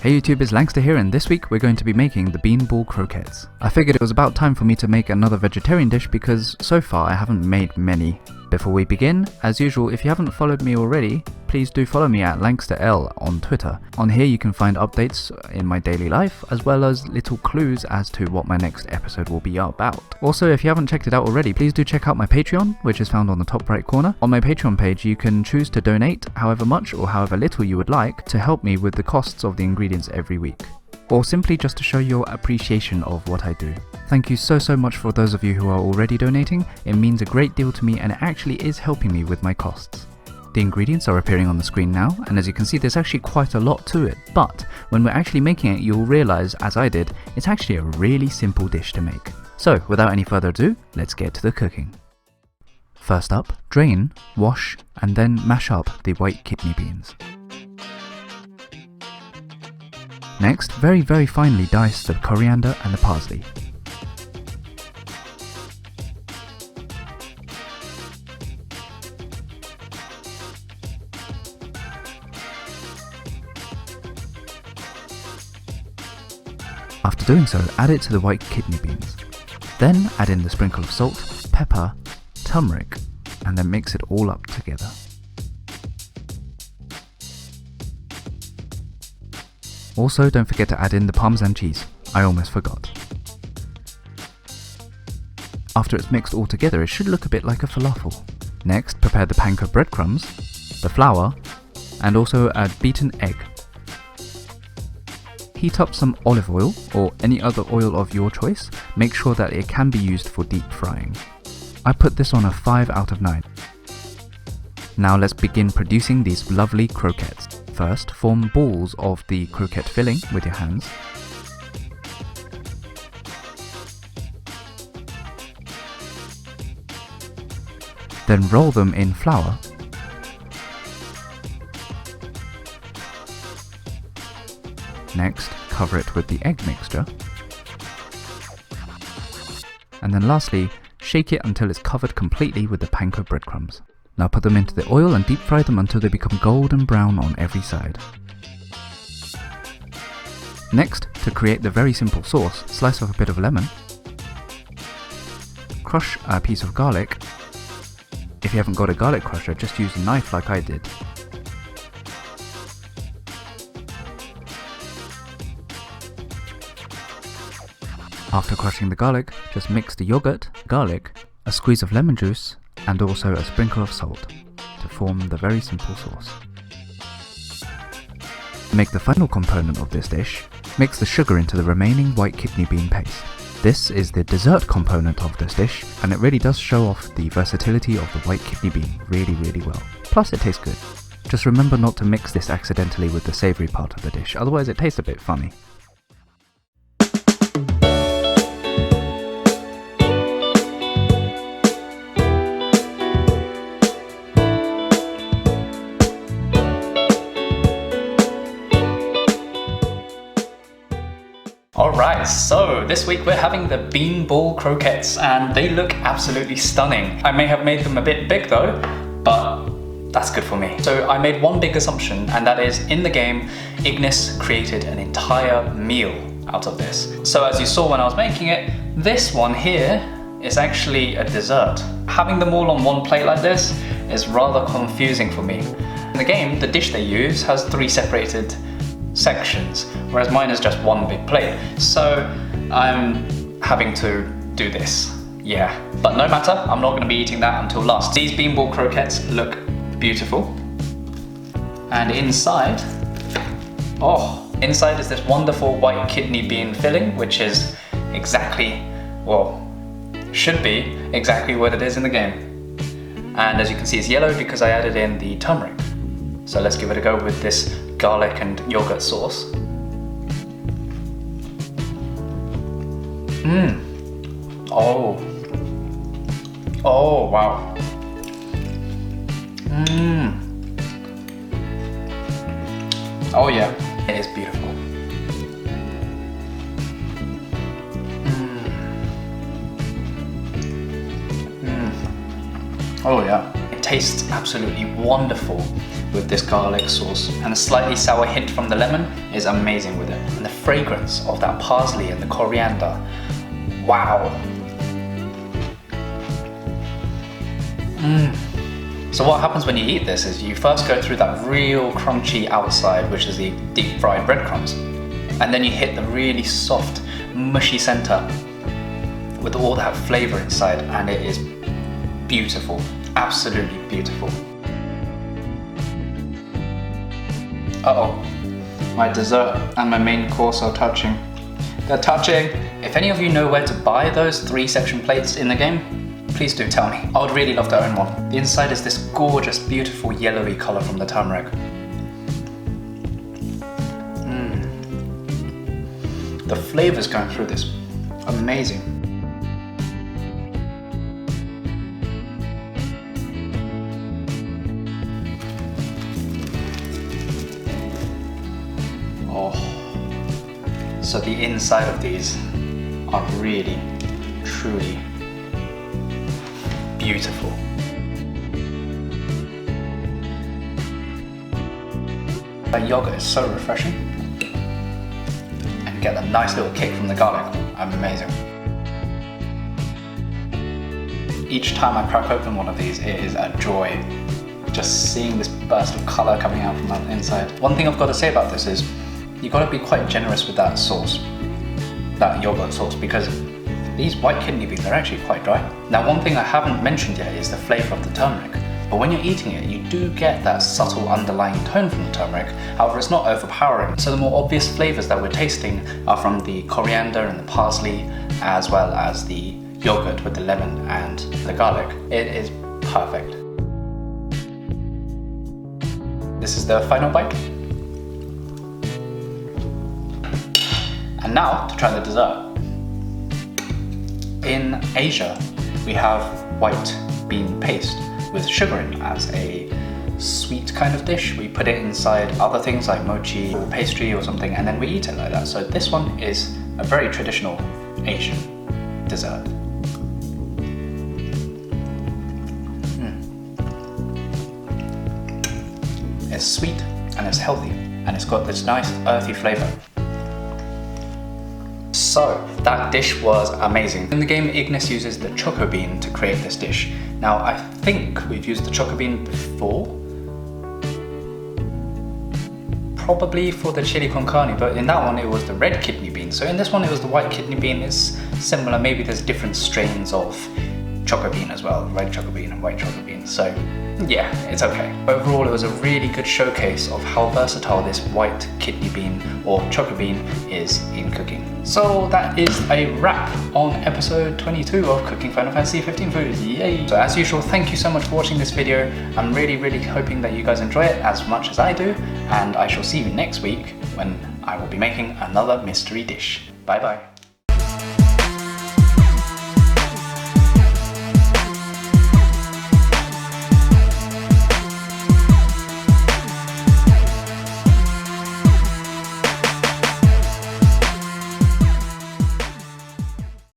Hey YouTube, it's Langsta here, and this week we're going to be making the Beanball Croquettes. I figured it was about time for me to make another vegetarian dish because so far I haven't made many. Before we begin, as usual, if you haven't followed me already, please do follow me at langsta on Twitter. On here you can find updates in my daily life, as well as little clues as to what my next episode will be about. Also, if you haven't checked it out already, please do check out my Patreon, which is found on the top right corner. On my Patreon page, you can choose to donate however much or however little you would like to help me with the costs of the ingredients every week, or simply just to show your appreciation of what I do. Thank you so much for those of you who are already donating. It means a great deal to me and it actually is helping me with my costs. The ingredients are appearing on the screen now, and as you can see there's actually quite a lot to it, but when we're actually making it you'll realise, as I did, it's actually a really simple dish to make. So without any further ado, let's get to the cooking. First up, drain, wash and then mash up the white kidney beans. Next, very finely dice the coriander and the parsley. After doing so, add it to the white kidney beans. Then add in the sprinkle of salt, pepper, turmeric, and then mix it all up together. Also, don't forget to add in the Parmesan cheese. I almost forgot. After it's mixed all together, it should look a bit like a falafel. Next, prepare the panko breadcrumbs, the flour, and also add beaten egg. Heat up some olive oil, or any other oil of your choice. Make sure that it can be used for deep frying. I put this on a 5 out of 9. Now let's begin producing these lovely croquettes. First, form balls of the croquette filling with your hands. Then roll them in flour. Next, cover it with the egg mixture. And then lastly, shake it until it's covered completely with the panko breadcrumbs. Now put them into the oil and deep fry them until they become golden brown on every side. Next, to create the very simple sauce, slice off a bit of lemon, crush a piece of garlic. If you haven't got a garlic crusher, just use a knife like I did. After crushing the garlic, just mix the yogurt, garlic, a squeeze of lemon juice, and also a sprinkle of salt to form the very simple sauce. To make the final component of this dish, mix the sugar into the remaining white kidney bean paste. This is the dessert component of this dish, and it really does show off the versatility of the white kidney bean really well. Plus it tastes good. Just remember not to mix this accidentally with the savoury part of the dish, otherwise it tastes a bit funny. Alright, so this week we're having the Beanball Croquettes and they look absolutely stunning. I may have made them a bit big though, but that's good for me. So I made one big assumption, and that is, in the game, Ignis created an entire meal out of this. So as you saw when I was making it, this one here is actually a dessert. Having them all on one plate like this is rather confusing for me. In the game, the dish they use has 3 separated sections, whereas mine is just one big plate. So I'm having to do this. Yeah, but no matter, I'm not going to be eating that until last. These Beanball Croquettes look beautiful. And inside, inside is this wonderful white kidney bean filling, which is exactly, well, should be exactly what it is in the game. And as you can see, it's yellow because I added in the turmeric. So let's give it a go with this garlic and yogurt sauce. Oh wow. Oh yeah, it is beautiful. Oh yeah. It tastes absolutely wonderful. with this garlic sauce, and a slightly sour hint from the lemon is amazing with it. And the fragrance of that parsley and the coriander, wow. So what happens when you eat this is you first go through that real crunchy outside, which is the deep fried breadcrumbs, and then you hit the really soft, mushy center with all that flavor inside, and it is beautiful, absolutely beautiful. Uh-oh, my dessert and my main course are touching. They're touching. If any of you know where to buy those 3-section plates in the game, please do tell me. I would really love to own one. The inside is this gorgeous, beautiful yellowy color from the turmeric. The flavors going through this, amazing. Oh, so the inside of these are really, truly beautiful. The yogurt is so refreshing, and you get a nice little kick from the garlic. Amazing. Each time I crack open one of these, it is a joy. Just seeing this burst of color coming out from the inside. One thing I've got to say about this is you've got to be quite generous with that sauce, that yogurt sauce, because these white kidney beans are actually quite dry. Now, one thing I haven't mentioned yet is the flavor of the turmeric. But when you're eating it, you do get that subtle underlying tone from the turmeric. However, it's not overpowering. So the more obvious flavors that we're tasting are from the coriander and the parsley, as well as the yogurt with the lemon and the garlic. It is perfect. This is the final bite. And now to try the dessert. In Asia, we have white bean paste with sugar in as a sweet kind of dish. We put it inside other things like mochi or pastry or something, and then we eat it like that. So this one is a very traditional Asian dessert. It's sweet and it's healthy, and it's got this nice earthy flavor. So that dish was amazing. In the game, Ignis uses the choco bean to create this dish. Now, I think we've used the choco bean before, probably for the chili con carne, but in that one it was the red kidney bean. So in this one it was the white kidney bean. It's similar, maybe there's different strains of choco bean as well, red choco bean and white choco bean. So yeah, it's okay. Overall, it was a really good showcase of how versatile this white kidney bean or choco bean is in cooking. So that is a wrap on episode 22 of Cooking Final Fantasy 15 Foods, yay! So as usual, thank you so much for watching this video. I'm really hoping that you guys enjoy it as much as I do, and I shall see you next week when I will be making another mystery dish. Bye bye.